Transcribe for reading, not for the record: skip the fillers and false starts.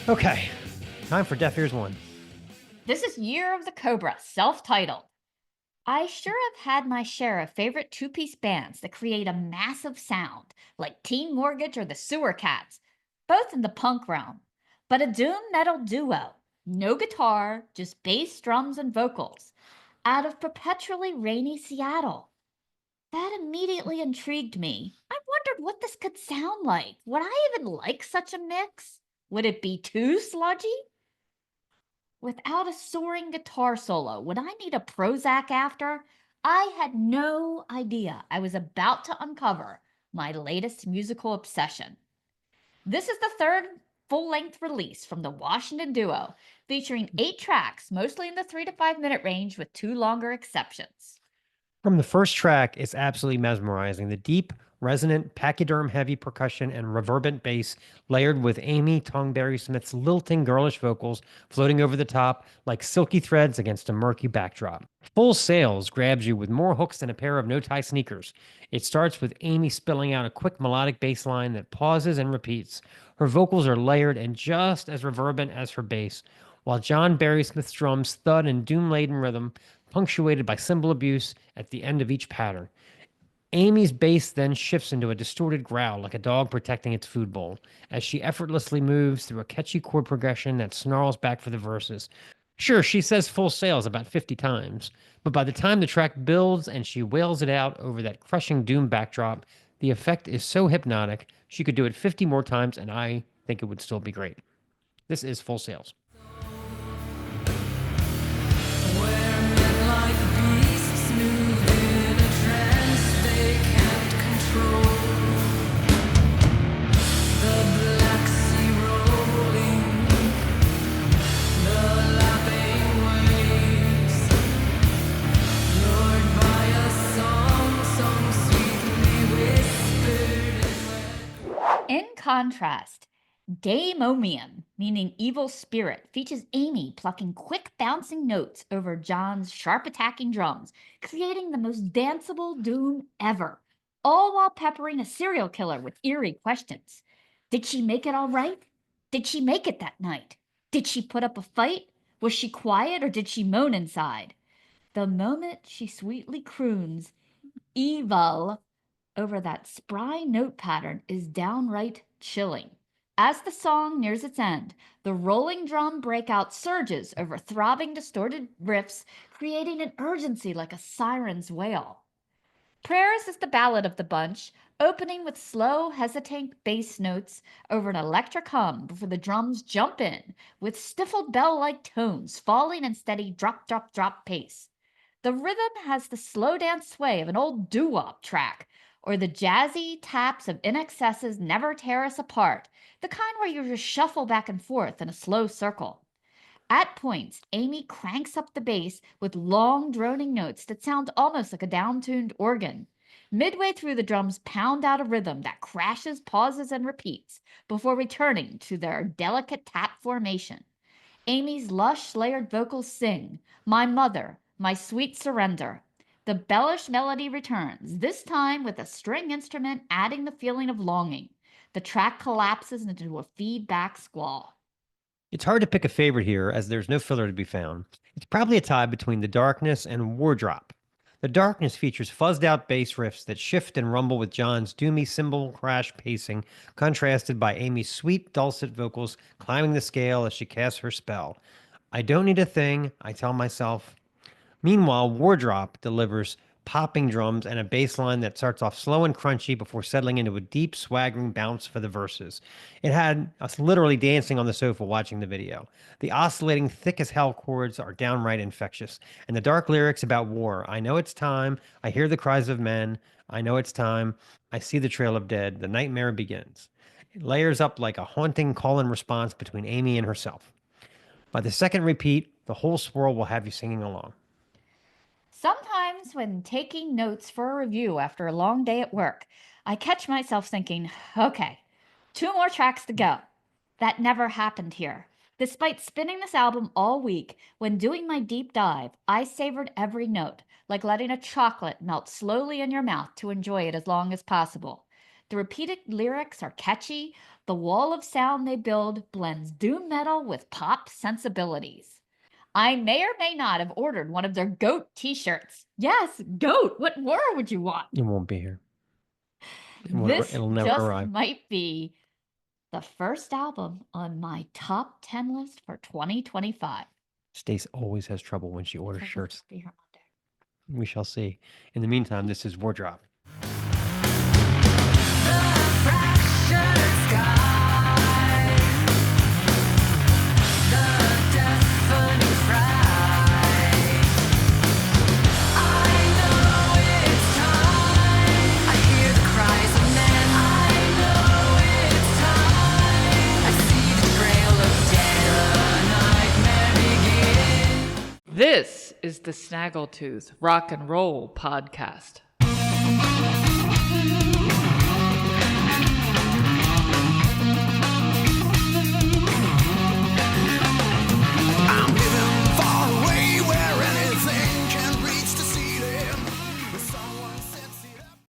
Okay, time for Deaf Ears 1. This is Year of the Cobra, self-titled. I sure have had my share of favorite two-piece bands that create a massive sound, like Teen Mortgage or the Sewer Cats, both in the punk realm. But a doom metal duo, no guitar, just bass, drums, and vocals, out of perpetually rainy Seattle. That immediately intrigued me. I wondered what this could sound like. Would I even like such a mix? Would it be too sludgy? Without a soaring guitar solo, would I need a Prozac after? I had no idea I was about to uncover my latest musical obsession. This is the third full length release from the Washington duo, featuring 8 tracks, mostly in the 3 to 5 minute range, with 2 longer exceptions. From the first track, it's absolutely mesmerizing. The deep, resonant, pachyderm heavy percussion and reverberant bass, layered with Amy Tongberry Smith's lilting, girlish vocals floating over the top like silky threads against a murky backdrop. Full Sails grabs you with more hooks than a pair of no-tie sneakers. It starts with Amy spilling out a quick melodic bass line that pauses and repeats. Her vocals are layered and just as reverberant as her bass, while John Barry Smith's drums thud in doom-laden rhythm, punctuated by cymbal abuse at the end of each pattern. Amy's bass then shifts into a distorted growl like a dog protecting its food bowl as she effortlessly moves through a catchy chord progression that snarls back for the verses. Sure, she says Full Sails about 50 times, but by the time the track builds and she wails it out over that crushing doom backdrop, the effect is so hypnotic she could do it 50 more times and I think it would still be great. This is Full Sails. In contrast, Daemonium, meaning evil spirit, features Amy plucking quick bouncing notes over John's sharp attacking drums, creating the most danceable doom ever, all while peppering a serial killer with eerie questions. Did she make it all right? Did she make it that night? Did she put up a fight? Was she quiet or did she moan inside? The moment she sweetly croons, evil, over that spry note pattern is downright chilling. As the song nears its end, the rolling drum breakout surges over throbbing, distorted riffs, creating an urgency like a siren's wail. Prayers is the ballad of the bunch, opening with slow, hesitant bass notes over an electric hum before the drums jump in, with stifled bell-like tones falling in steady drop, drop, drop pace. The rhythm has the slow dance sway of an old doo-wop track, or the jazzy taps of INXS's Never Tear Us Apart, the kind where you just shuffle back and forth in a slow circle. At points, Amy cranks up the bass with long, droning notes that sound almost like a down-tuned organ. Midway through, the drums pound out a rhythm that crashes, pauses, and repeats before returning to their delicate tap formation. Amy's lush, layered vocals sing, My Mother, My Sweet Surrender. The bellish melody returns, this time with a string instrument adding the feeling of longing. The track collapses into a feedback squall. It's hard to pick a favorite here as there's no filler to be found. It's probably a tie between The Darkness and Wardrop. The Darkness features fuzzed out bass riffs that shift and rumble with John's doomy cymbal crash pacing, contrasted by Amy's sweet, dulcet vocals climbing the scale as she casts her spell. I don't need a thing, I tell myself. Meanwhile, Wardrop delivers popping drums and a bass line that starts off slow and crunchy before settling into a deep, swaggering bounce for the verses. It had us literally dancing on the sofa watching the video. The oscillating, thick as hell chords are downright infectious, and the dark lyrics about war. I know it's time. I hear the cries of men. I know it's time. I see the trail of dead. The nightmare begins. It layers up like a haunting call and response between Amy and herself. By the second repeat, the whole swirl will have you singing along. Sometimes, when taking notes for a review after a long day at work, I catch myself thinking, okay, 2 more tracks to go. That never happened here. Despite spinning this album all week, when doing my deep dive, I savored every note, like letting a chocolate melt slowly in your mouth to enjoy it as long as possible. The repeated lyrics are catchy, The wall of sound they build blends doom metal with pop sensibilities. I may or may not have ordered one of their goat t-shirts. Yes, goat. What more would you want? It won't be here. It'll never just arrive. might be the first album on my top 10 list for 2025. Stace always has trouble when she orders So shirts. be here Monday. We shall see. In the meantime, this is Wardrop. This is the Snaggletooth Rock and Roll Podcast.